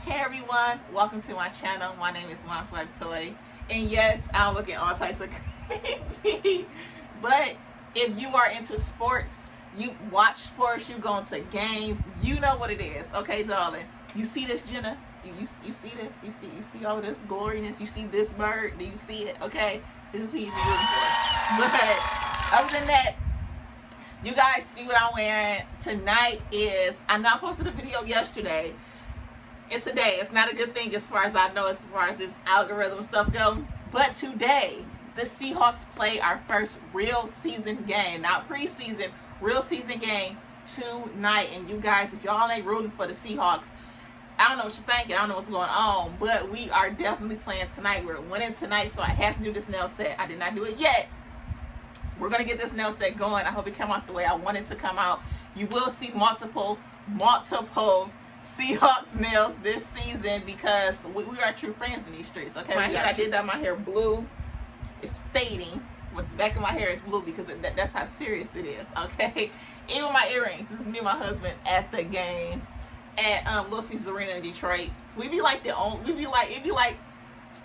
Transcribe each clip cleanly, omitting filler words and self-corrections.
Hey everyone, welcome to my channel. My name is Mom's Wife Toy. And yes, I'm looking all types of crazy. But if you are into sports, you watch sports, you go into games, you know what it is, okay, darling? You see this, Jenna? You see this? You see all of this gloriness? You see this bird? Do you see it? Okay? This is who you be rooting for. But other than that, you guys see what I'm wearing. Tonight is, I know I posted a video yesterday. It's today. It's not a good thing as far as I know, as far as this algorithm stuff go. But today, the Seahawks play our first real season game. Not preseason, real season game tonight. And you guys, if y'all ain't rooting for the Seahawks, I don't know what you're thinking. I don't know what's going on. But we are definitely playing tonight. We're winning tonight, so I have to do this nail set. I did not do it yet. We're going to get this nail set going. I hope it come out the way I want it to come out. You will see multiple Seahawks nails this season because we are true friends in these streets, okay? I did dye my hair blue. It's fading. But the back of my hair is blue because that's how serious it is, okay? Even my earrings. This is me and my husband at the game at Little Caesars Arena in Detroit. It'd be like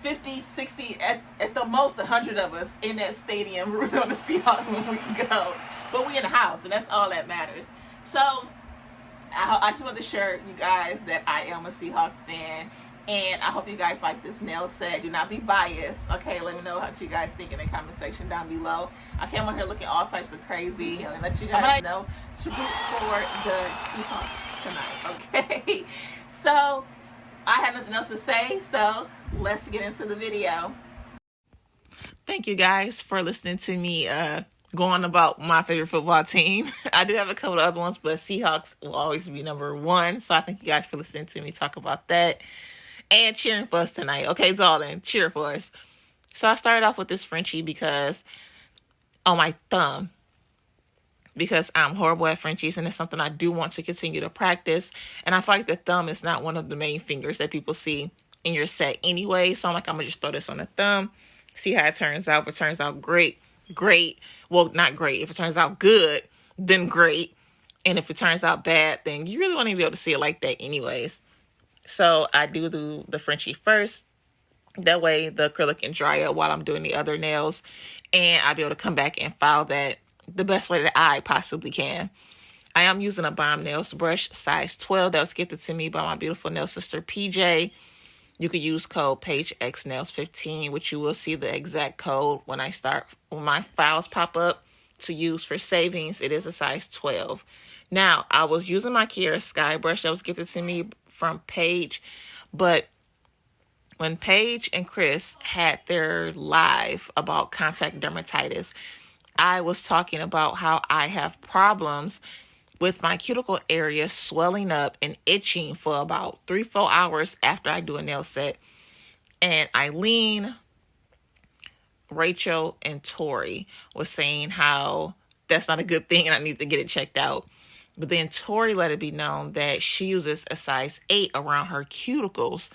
50, 60, at the most 100 of us in that stadium rooting on the Seahawks when we go. But we in the house, and that's all that matters. So I just want to share you guys that I am a Seahawks fan, and I hope you guys like this nail set. Do not be biased, okay? Let me know what you guys think in the comment section down below. I came on here looking all types of crazy and let you guys know to root for the Seahawks tonight, okay? So I have nothing else to say, so let's get into the video. Thank you guys for listening to me going about my favorite football team. I do have a couple of other ones, but Seahawks will always be number one. So I thank you guys for listening to me talk about that and cheering for us tonight. Okay, darling, cheer for us. So I started off with this Frenchie because on my thumb, because I'm horrible at Frenchies and it's something I do want to continue to practice. And I feel like the thumb is not one of the main fingers that people see in your set anyway. So I'm like, I'm going to just throw this on the thumb, see how it turns out. If it turns out great. Well, not great. If it turns out good, then great. And if it turns out bad, then you really want to be able to see it like that anyways. So I do the Frenchie first. That way the acrylic can dry up while I'm doing the other nails. And I'll be able to come back and file that the best way that I possibly can. I am using a Bomb Nails brush size 12 that was gifted to me by my beautiful nail sister PJ. You could use code PageXNails15, which you will see the exact code when my files pop up to use for savings. It is a size 12. Now, I was using my Kiara Sky brush that was gifted to me from Paige, but when Paige and Chris had their live about contact dermatitis, I was talking about how I have problems with my cuticle area swelling up and itching for about 3-4 hours after I do a nail set. And Eileen, Rachel, and Tori was saying how that's not a good thing and I need to get it checked out. But then Tori let it be known that she uses a size 8 around her cuticles.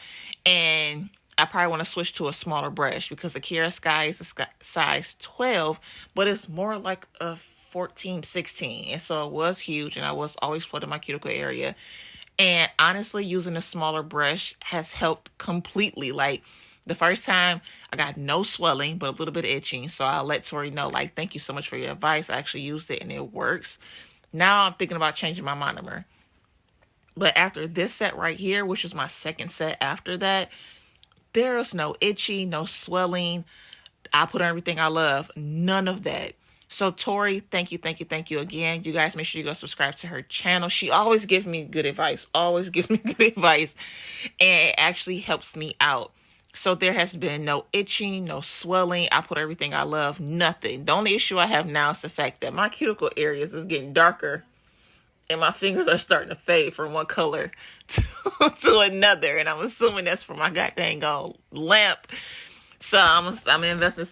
And I probably want to switch to a smaller brush because the Kiara Sky is a size 12, but it's more like a 14, 16. And so it was huge and I was always flooding my cuticle area. And honestly, using a smaller brush has helped completely. Like the first time I got no swelling, but a little bit of itching. So I'll let Tori know, like, thank you so much for your advice. I actually used it and it works. Now I'm thinking about changing my monomer. But after this set right here, which is my second set after that, there's no itchy, no swelling. I put on everything I love. None of that. So Tori, thank you again. You guys make sure you go subscribe to her channel. She always gives me good advice. Always gives me good advice. And it actually helps me out. So there has been no itching, no swelling. I put everything I love. Nothing. The only issue I have now is the fact that my cuticle areas is getting darker. And my fingers are starting to fade from one color to another. And I'm assuming that's for my goddamn lamp. So I'm investing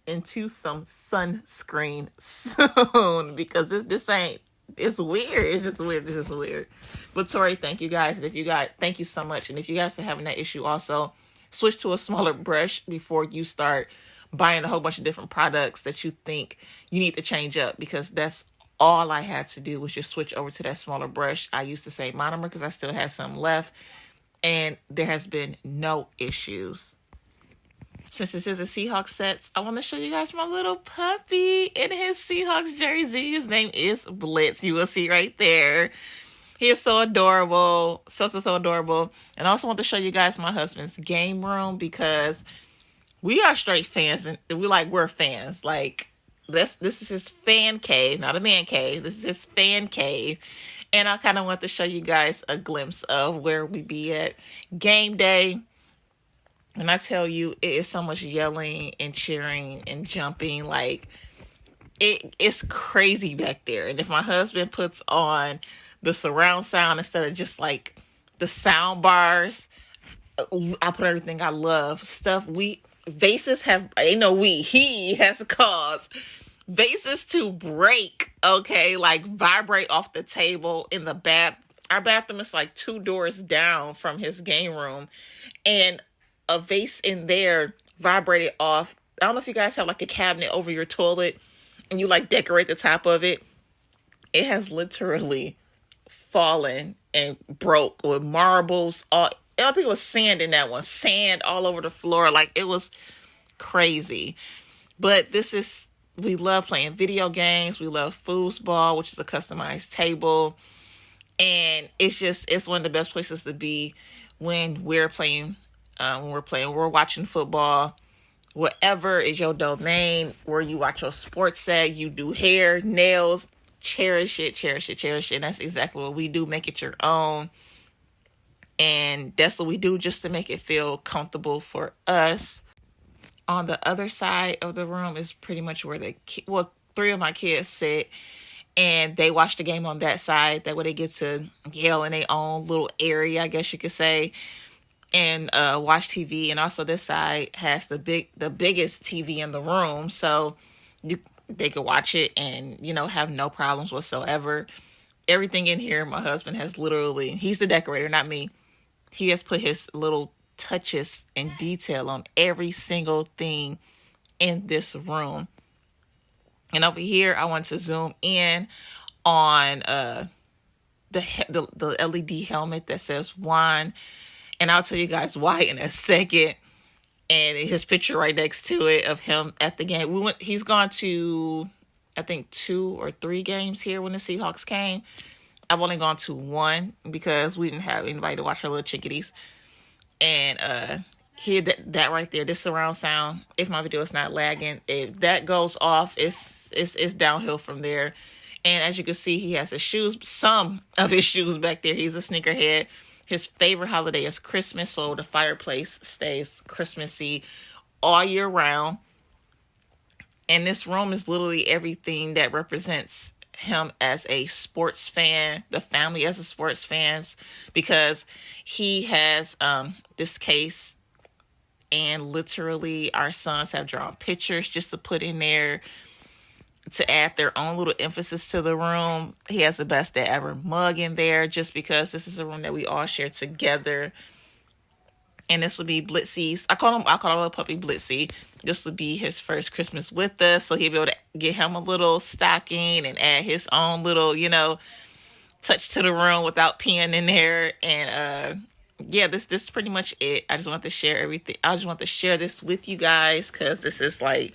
into some sunscreen soon because this ain't, it's weird. It's just weird. But Tori, thank you guys. And thank you so much. And if you guys are having that issue also, switch to a smaller brush before you start buying a whole bunch of different products that you think you need to change up, because that's all I had to do was just switch over to that smaller brush. I used the same monomer because I still had some left. and there has been no issues. Since this is a Seahawks set, I want to show you guys my little puppy in his Seahawks jersey. His name is Blitz. You will see right there. He is so adorable. So adorable. And I also want to show you guys my husband's game room, because we are straight fans, and we're fans. Like, this is his fan cave, not a man cave. This is his fan cave. And I kind of want to show you guys a glimpse of where we be at game day. And I tell you, it is so much yelling and cheering and jumping. Like, it's crazy back there. And if my husband puts on the surround sound instead of just like the sound bars, I put everything I love. Stuff he has caused vases to break, okay? Like, vibrate off the table in the our bathroom is like 2 doors down from his game room, and a vase in there vibrated off. I don't know if you guys have like a cabinet over your toilet and you like decorate the top of it. It has literally fallen and broke with marbles. I think it was sand in that one. Sand all over the floor. Like, it was crazy. But we love playing video games. We love foosball, which is a customized table. And it's one of the best places to be when we're playing. We're watching football, whatever is your domain, where you watch your sports set, you do hair, nails, cherish it. And that's exactly what we do. Make it your own. And that's what we do, just to make it feel comfortable for us. On the other side of the room is pretty much where 3 of my kids sit, and they watch the game on that side. That way they get to yell in their own little area, I guess you could say, and watch TV. And also this side has the biggest TV in the room, so they could watch it and have no problems whatsoever. Everything in here, my husband has he's the decorator, not me. He has put his little touches and detail on every single thing in this room. And over here, I want to zoom in on the LED helmet that says Juan. And I'll tell you guys why in a second. And his picture right next to it of him at the game. He's gone to, I think, 2 or 3 games here when the Seahawks came. I've only gone to 1 because we didn't have anybody to watch our little chickadees. And here, that right there, this surround sound, if my video is not lagging, if that goes off, it's downhill from there. And as you can see, he has some of his shoes back there. He's a sneakerhead. His favorite holiday is Christmas, so the fireplace stays Christmassy all year round. And this room is literally everything that represents him as a sports fan, the family as a sports fans, because he has this case, and literally our sons have drawn pictures just to put in there to add their own little emphasis to the room. He has the best day ever mug in there, just because this is a room that we all share together. And this will be Blitzy's. I call him little puppy Blitzy. This will be his first Christmas with us, so he'll be able to get him a little stocking and add his own little, touch to the room without peeing in there. And this is pretty much it. I just want to share everything. I just want to share this with you guys, because this is like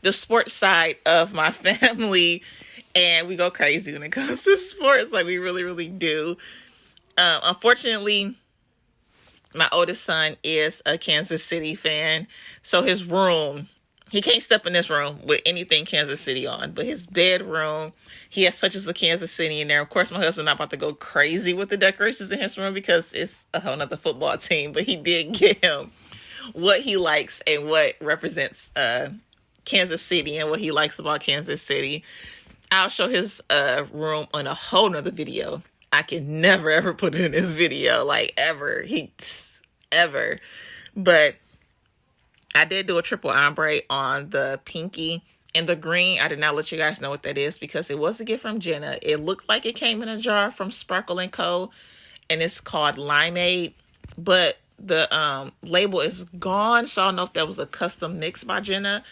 the sports side of my family, and we go crazy when it comes to sports. Like, we really, really do. Unfortunately, my oldest son is a Kansas City fan, so his room, he can't step in this room with anything Kansas City on, but his bedroom, he has touches of Kansas City in there. Of course, my husband's not about to go crazy with the decorations in his room, because it's a whole nother football team, but he did get him what he likes and what represents Kansas City and what he likes about Kansas City. I'll show his room on a whole nother video. I can never ever put it in this video, like ever. But I did do a triple ombre on the pinky and the green. I did not let you guys know what that is, because it was a gift from Jenna. It looked like it came in a jar from Sparkle & Co. And it's called Limeade. But the label is gone, so I don't know if that was a custom mix by Jenna,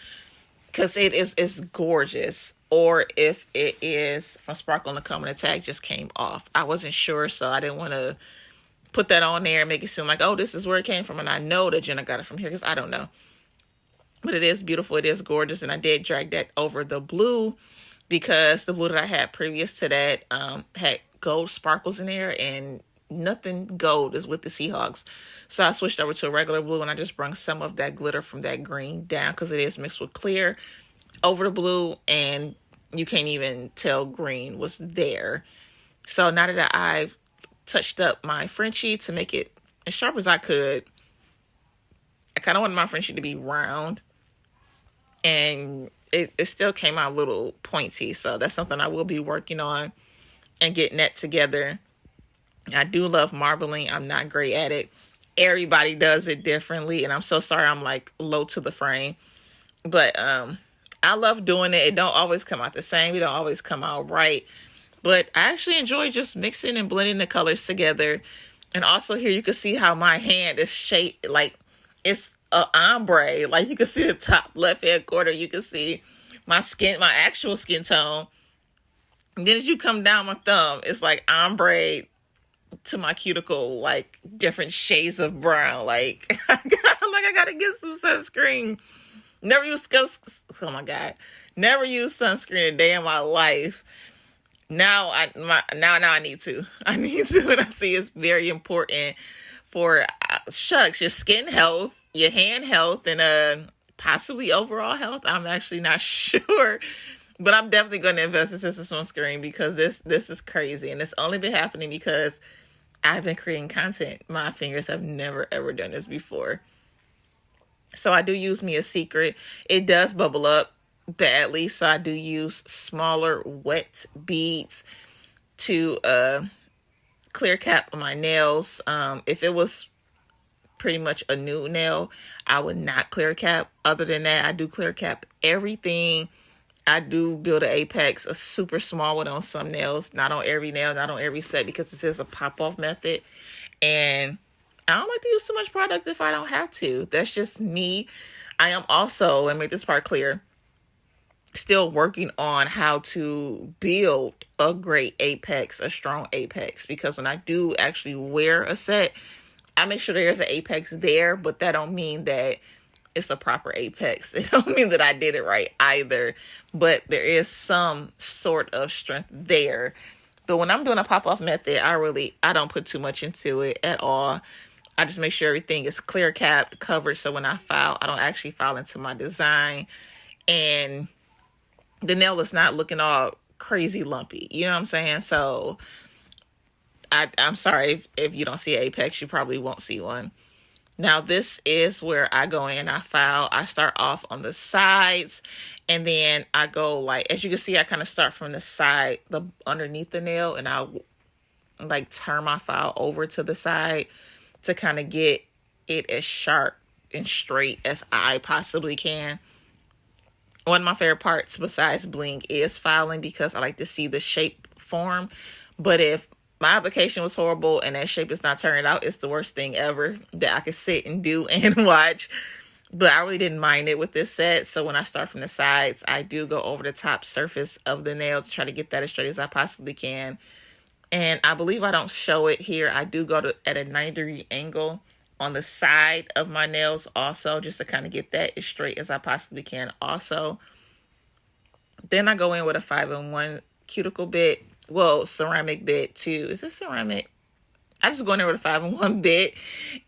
because it's gorgeous, or if it is from Sparkle & Co. and the tag just came off. I wasn't sure, so I didn't want to put that on there and make it seem like, oh, this is where it came from. And I know that Jenna got it from here because I don't know. But it is beautiful. It is gorgeous. And I did drag that over the blue because the blue that I had previous to that had gold sparkles in there, and nothing gold is with the Seahawks. So I switched over to a regular blue, and I just brung some of that glitter from that green down because it is mixed with clear over the blue, and you can't even tell green was there. So now that I've touched up my Frenchie to make it as sharp as I could, I kind of wanted my Frenchie to be round, and it still came out a little pointy. So that's something I will be working on and getting that together. I do love marbling. I'm not great at it. Everybody does it differently, and I'm so sorry I'm like low to the frame. But I love doing it. It don't always come out the same. It don't always come out right. But I actually enjoy just mixing and blending the colors together. And also here you can see how my hand is shaped like it's a ombre. Like you can see the top left hand corner. You can see my skin, my actual skin tone. And then as you come down my thumb, it's like ombre to my cuticle, like different shades of brown. Like I gotta get some sunscreen. Never use oh my God, never use sunscreen a day in my life. Now I need to. I need to, and I see it's very important for your skin health, your hand health, and possibly overall health. I'm actually not sure. But I'm definitely going to invest into some sunscreen because this is crazy. And it's only been happening because I've been creating content. My fingers have never, ever done this before. So I do use me a secret. It does bubble up badly. So I do use smaller wet beads to clear cap my nails. If it was pretty much a new nail, I would not clear cap. Other than that, I do clear cap everything. I do build an apex, a super small one on some nails, not on every nail, not on every set, because this is a pop-off method. And I don't like to use too much product if I don't have to. That's just me. I am also, let me make this part clear, still working on how to build a great apex, a strong apex. Because when I do actually wear a set, I make sure there's an apex there, but that don't mean that it's a proper apex. It don't mean that I did it right either, but there is some sort of strength there. But when I'm doing a pop-off method, I don't put too much into it at all. I just make sure everything is clear capped, covered, so when I file, I don't actually file into my design, and the nail is not looking all crazy lumpy. You know what I'm saying? So I'm sorry if you don't see an apex, you probably won't see one. Now, this is where I go in, I file. I start off on the sides, and then I go, like, as you can see, I kind of start from the side, underneath the nail, and I'll, like, turn my file over to the side to kind of get it as sharp and straight as I possibly can. One of my favorite parts besides bling is filing because I like to see the shape form. But if my application was horrible and that shape is not turning out, it's the worst thing ever that I could sit and do and watch. But I really didn't mind it with this set. So when I start from the sides, I do go over the top surface of the nail to try to get that as straight as I possibly can. And I believe I don't show it here. I do go at a 90-degree angle on the side of my nails also, just to kind of get that as straight as I possibly can also. Then I go in with a 5-in-1 cuticle bit. Well, ceramic bit too. Is this ceramic? I just go in there with a 5-in-1 bit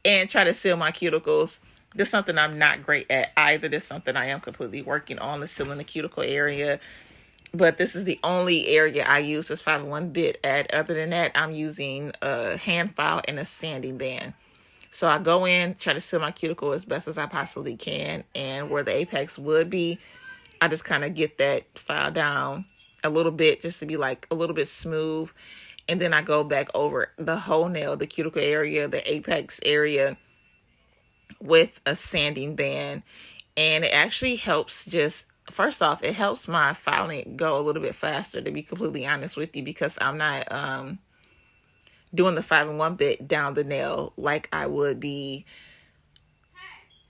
and try to seal my cuticles. This is something I'm not great at either. This is something I am completely working on, the sealing the cuticle area. But this is the only area I use this 5-in-1 bit at. Other than that, I'm using a hand file and a sanding band. So I go in, try to seal my cuticle as best as I possibly can. And where the apex would be, I just kind of get that file down a little bit just to be like a little bit smooth. And then I go back over the whole nail, the cuticle area, the apex area with a sanding band. And it actually helps just, first off, it helps my filing go a little bit faster, to be completely honest with you, because I'm not doing the 5-in-1 bit down the nail like I would be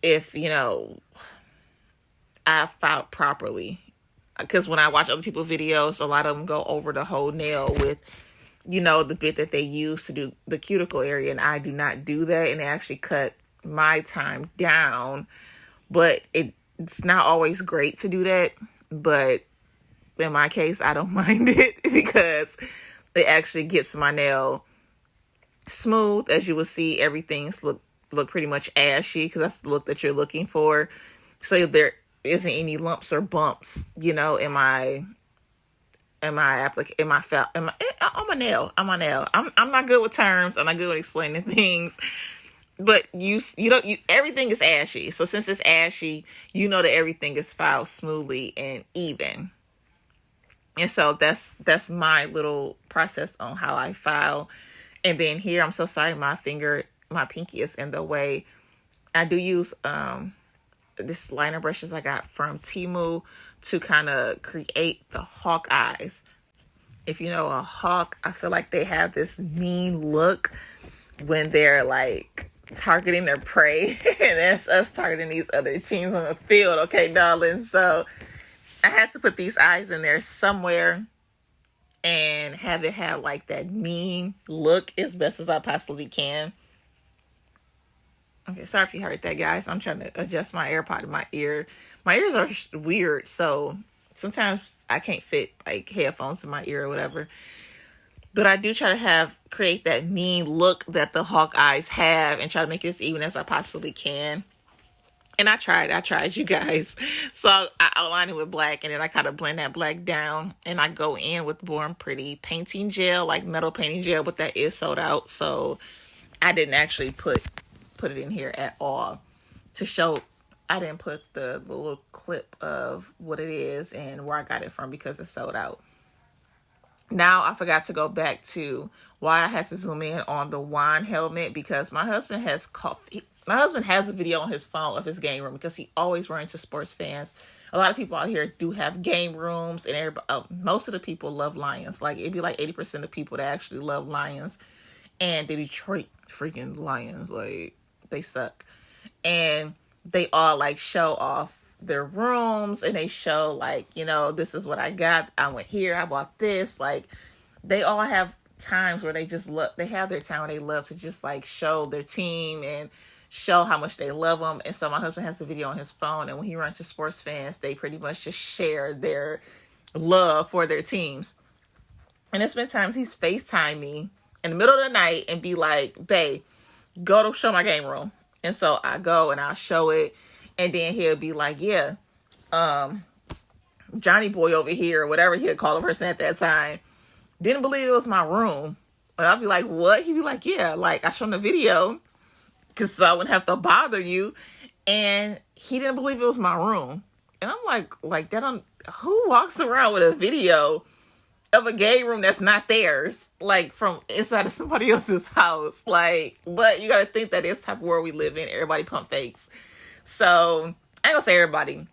if, I filed properly. Because when I watch other people's videos, a lot of them go over the whole nail with the bit that they use to do the cuticle area, and I do not do that, and it actually cut my time down. But it's not always great to do that, but in my case, I don't mind it because it actually gets my nail smooth. As you will see, everything's look pretty much ashy because that's the look that you're looking for. So there isn't any lumps or bumps, in my on my nail. I'm not good with terms. I'm not good with explaining things. But everything is ashy. So since it's ashy, that everything is filed smoothly and even. And so that's my little process on how I file. And then here, I'm so sorry, my pinky is in the way. I do use this liner brushes I got from Temu to kind of create the hawk eyes. If you know a hawk, I feel like they have this mean look when they're like targeting their prey. And that's us targeting these other teams on the field. Okay, darling. So I had to put these eyes in there somewhere and have it have like that mean look as best as I possibly can. Okay, sorry if you heard that, guys. I'm trying to adjust my AirPod in my ear. My ears are weird, so sometimes I can't fit like headphones in my ear or whatever. But I do try to create that mean look that the hawk eyes have and try to make it as even as I possibly can. And I tried, you guys. So I outline it with black, and then I kind of blend that black down, and I go in with Born Pretty painting gel, like metal painting gel, but that is sold out. So I didn't actually put it in here at all to show. I didn't put the little clip of what it is and where I got it from because it's sold out. Now I forgot to go back to why I had to zoom in on the wine helmet, because my husband has a video on his phone of his game room because he always runs to sports fans. A lot of people out here do have game rooms, and most of the people love Lions. Like it'd be like 80% of people that actually love Lions, and the Detroit freaking Lions, like they suck. And they all like show off their rooms, and they show like, this is what I got. I went here, I bought this. Like they all have times where they have their time where they love to just like show their team and show how much they love them. And so my husband has a video on his phone, and when he runs to sports fans, they pretty much just share their love for their teams. And it's been times he's FaceTime me in the middle of the night and be like, babe, go to show my game room. And so I go and I'll show it. And then he'll be like, yeah, Johnny boy over here, or whatever he'll call the person at that time, didn't believe it was my room. And I'll be like, what? He'd be like, yeah, like I showed him the video because I wouldn't have to bother you. And he didn't believe it was my room. And I'm like that who walks around with a video of a game room that's not theirs, like from inside of somebody else's house? Like, but you got to think that this type of world we live in, everybody pump fakes. So I ain't gonna say everybody.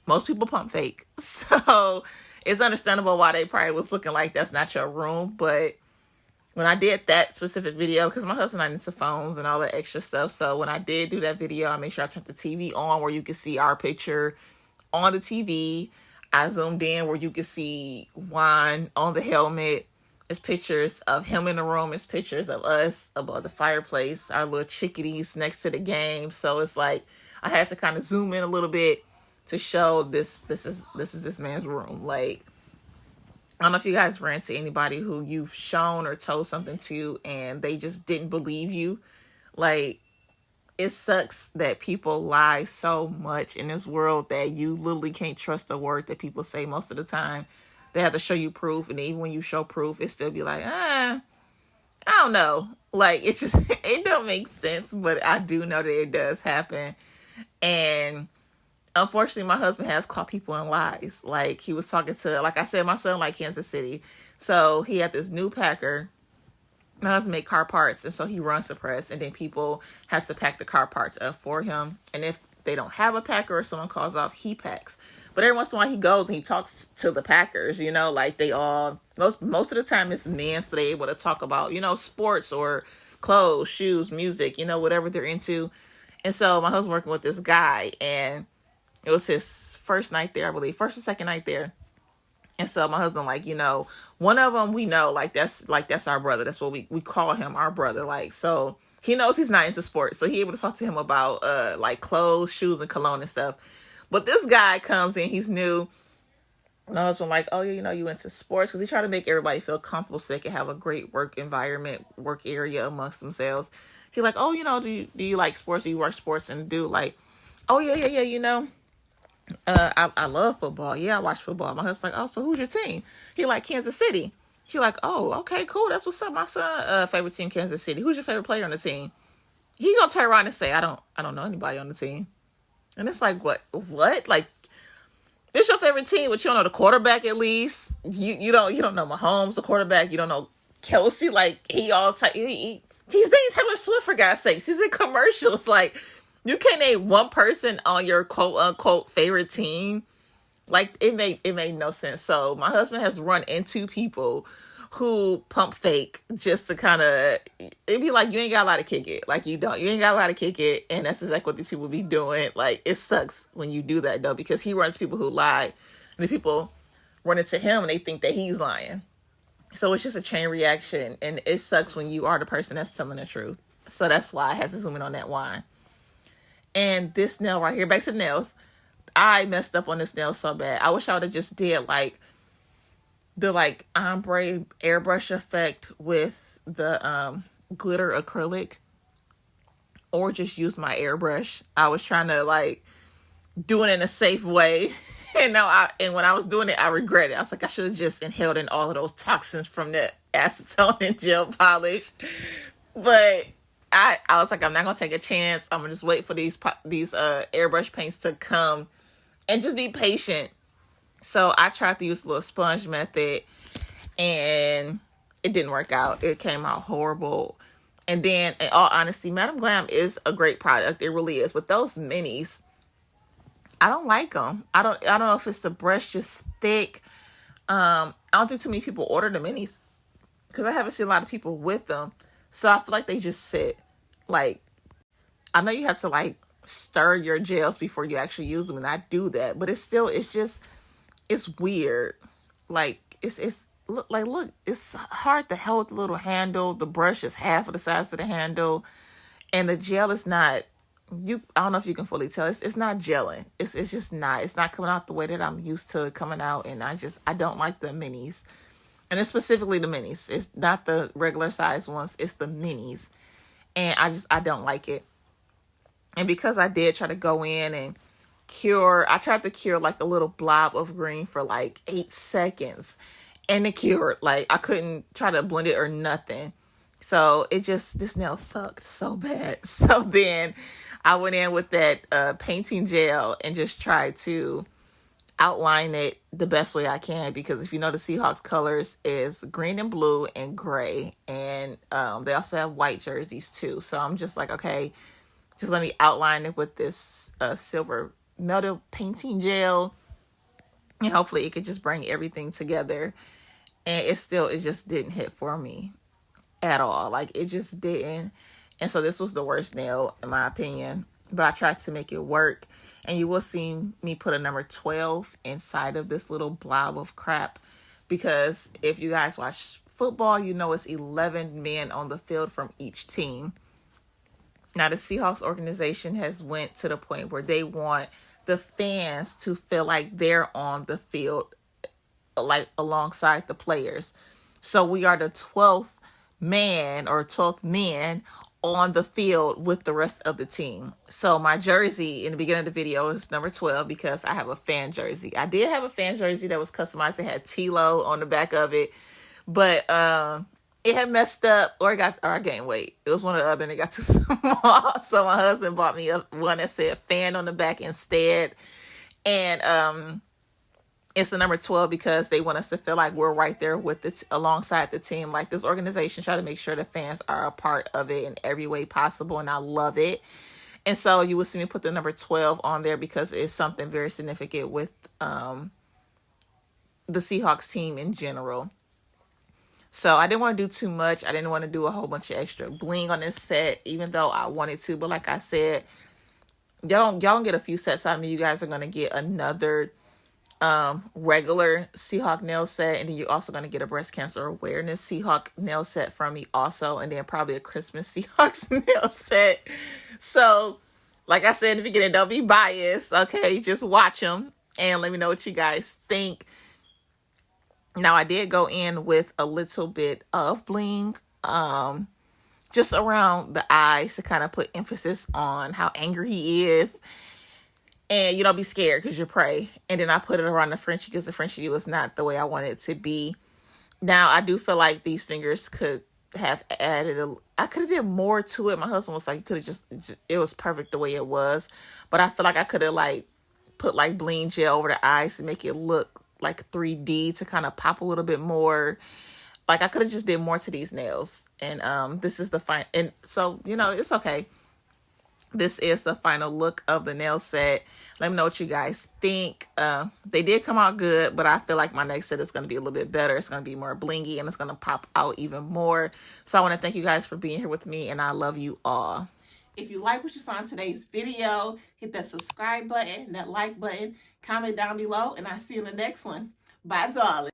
Most people pump fake. So it's understandable why they probably was looking like that's not your room. But when I did that specific video, because my husband and I into phones and all that extra stuff. So when I did do that video, I made sure I turned the TV on where you could see our picture on the TV. I zoomed in where you could see Juan on the helmet. It's pictures of him in the room. It's pictures of us above the fireplace, our little chickadees next to the game. So it's like I had to kind of zoom in a little bit to show this is this man's room. Like, I don't know if you guys ran into anybody who you've shown or told something to and they just didn't believe you. Like, it sucks that people lie so much in this world that you literally can't trust a word that people say most of the time. They have to show you proof, and even when you show proof, it still be like, I don't know. Like, it don't make sense, but I do know that it does happen. And unfortunately, my husband has caught people in lies. Like, he was talking to, like I said, my son liked Kansas City. So he had this new packer. My husband made car parts, and so he runs the press, and then people have to pack the car parts up for him. And if they don't have a packer or someone calls off, he packs. But every once in a while he goes and he talks to the packers, like they all, most of the time it's men, so they're able to talk about, sports or clothes, shoes, music, whatever they're into. And so my husband's working with this guy, and it was his first night there, I believe, first or second night there. And so my husband, like, one of them we know, that's our brother. That's what we call him, our brother. Like, so he knows he's not into sports. So he able to talk to him about like clothes, shoes, and cologne and stuff. But this guy comes in, he's new. My husband like, oh, yeah, you into sports, because he tried to make everybody feel comfortable so they can have a great work environment, work area amongst themselves. He's like, oh, do you like sports? Do you watch sports? And do like, oh, yeah, I love football. Yeah, I watch football. My husband's like, oh, so who's your team? He like Kansas City. He like, oh, okay, cool. That's what's up. My son, favorite team, Kansas City. Who's your favorite player on the team? He gonna turn around and say, I don't know anybody on the team. And it's like, what? Like, this your favorite team, but you don't know the quarterback at least. You don't know Mahomes, the quarterback. You don't know Kelsey. Like, he's dating Taylor Swift, for God's sakes. He's in commercials. Like, you can't name one person on your quote unquote favorite team. Like, it made no sense. So my husband has run into people who pump fake just to kind of, it'd be like, you ain't got a lot to kick it. Like, you ain't got a lot to kick it. And that's exactly what these people be doing. Like, it sucks when you do that though, because he runs people who lie, and the people run into him and they think that he's lying. So it's just a chain reaction, and it sucks when you are the person that's telling the truth. So that's why I had to zoom in on that wine. And this nail right here, back to the nails, I messed up on this nail so bad. I wish I would have just did like the like ombre airbrush effect with the glitter acrylic, or just use my airbrush. I was trying to like do it in a safe way. And when I was doing it, I regret it. I was like, I should have just inhaled in all of those toxins from the acetone and gel polish. But I was like, I'm not gonna take a chance. I'm gonna just wait for these airbrush paints to come, and just be patient. So I tried to use the little sponge method, and it didn't work out. It came out horrible. And then, in all honesty, Madam Glam is a great product. It really is. But those minis, I don't like them. I don't know if it's the brush just thick. I don't think too many people order the minis, because I haven't seen a lot of people with them. So I feel like they just sit. Like, I know you have to like stir your gels before you actually use them, and I do that. But it's weird. Like, look, it's hard to hold the little handle. The brush is half of the size of the handle, and the gel is not. I don't know if you can fully tell. It's not gelling. It's just not. It's not coming out the way that I'm used to it coming out, and I don't like the minis, and it's specifically the minis. It's not the regular size ones. It's the minis, and I don't like it. And because I did try to go in and I tried to cure like a little blob of green for like 8 seconds, and it cured. Like, I couldn't try to blend it or nothing. So this nail sucked so bad. So then I went in with that painting gel and just tried to outline it the best way I can, because if you know, the Seahawks colors is green and blue and gray, and they also have white jerseys too. So I'm just like, okay, just let me outline it with this silver melted painting gel, and hopefully it could just bring everything together. And it just didn't hit for me at all. Like, it just didn't. And so this was the worst nail in my opinion, but I tried to make it work. And you will see me put a number 12 inside of this little blob of crap, because if you guys watch football, you know it's 11 men on the field from each team. Now, the Seahawks organization has went to the point where they want the fans to feel like they're on the field, like alongside the players. So we are the 12th man or 12th men on the field with the rest of the team. So my jersey in the beginning of the video is number 12, because I have a fan jersey. I did have a fan jersey that was customized. It had T-Lo on the back of it, but it had messed up, or I gained weight. It was one or the other, and it got too small. So my husband bought me one that said fan on the back instead. And it's the number 12 because they want us to feel like we're right there with it alongside the team. Like, this organization try to make sure the fans are a part of it in every way possible, and I love it. And so you will see me put the number 12 on there because it's something very significant with the Seahawks team in general. So I didn't want to do too much. I didn't want to do a whole bunch of extra bling on this set, even though I wanted to. But like I said, y'all don't get a few sets out of me. You guys are going to get another regular Seahawk nail set, and then you're also going to get a breast cancer awareness Seahawk nail set from me also, and then probably a Christmas Seahawks nail set. So like I said in the beginning, don't be biased, okay? Just watch them and let me know what you guys think. Now, I did go in with a little bit of bling, just around the eyes to kind of put emphasis on how angry he is. And you don't be scared because you're prey. And then I put it around the Frenchie because the Frenchie was not the way I wanted it to be. Now, I do feel like these fingers could have added I could have did more to it. My husband was like, you could have just, it was perfect the way it was. But I feel like I could have like put like bling gel over the eyes to make it look like 3D to kind of pop a little bit more. Like I could have just did more to these nails. And this is the final, and so, you know, it's okay. This is the final look of the nail set. Let me know what you guys think. They did come out good, but I feel like my next set is going to be a little bit better. It's going to be more blingy and it's going to pop out even more. So I want to thank you guys for being here with me, and I love you all. If you like what you saw in today's video, hit that subscribe button, that like button, comment down below, and I'll see you in the next one. Bye, darling.